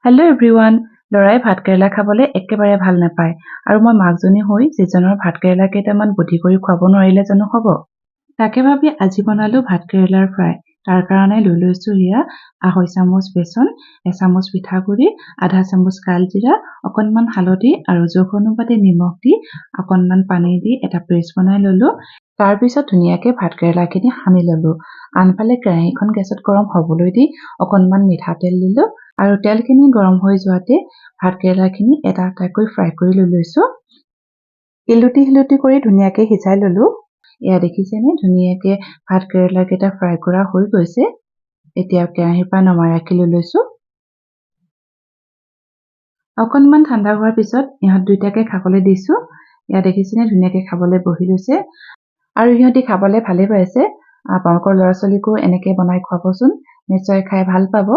Hello' everyone. ল'ৰাই ভাতকেৰেলা খাবলৈ একেবাৰে ভাল নাপায় আৰু মই মাকজনী হৈ যিজনৰ ভাতকেৰেলা কেইটামান বুদ্ধি কৰি খুৱাব নোৱাৰিলে জানো হ'ব। তাকে ভাবি আজি বনালো ভাতকেৰেলাৰ ফ্ৰাই। তাৰ কাৰণে লৈ লৈছো এয়া 2.5 চামুচ বেচন, 1 চামুচ পিঠাগুড়ি, আধা চামুচ কালজিৰা, অকণমান হালধি আৰু জোখ অনুপাতে নিমখ দি অকণমান পানী দি এটা পেষ্ট বনাই ললো। তাৰপিছত ধুনীয়াকৈ ভাতকেৰেলাখিনি সানি ললো। আনফালে কেৰাহীখন গেছত গৰম হ'বলৈ দি অকণমান মিঠাতেল দিলো আৰু তেলখিনি গৰম হৈ যোৱাতে ভাতকেৰেলাখিনি এটা এটাকৈ ফ্ৰাই কৰি লৈ লৈছো। ইলুটি কৰি ধুনীয়াকৈ সিজাই ললো। এয়া দেখিছেনে ধুনীয়াকৈ ভাতকেৰেলা কেইটা ফ্ৰাই কৰা হৈ গৈছে। এতিয়া কেৰাহীৰ পৰা নমাই ৰাখি লৈ লৈছো। অকণমান ঠাণ্ডা হোৱাৰ পিছত ইহঁত দুইটাকে খাবলৈ দিছো। এয়া দেখিছেনে ধুনীয়াকৈ খাবলৈ বহি লৈছে আৰু ইহঁতি খাবলৈ ভালেই পাইছে। আপোনালোকৰ ল'ৰা ছোৱালীকো এনেকৈ বনাই খুৱাবচোন, নিশ্চয় খাই ভাল পাব।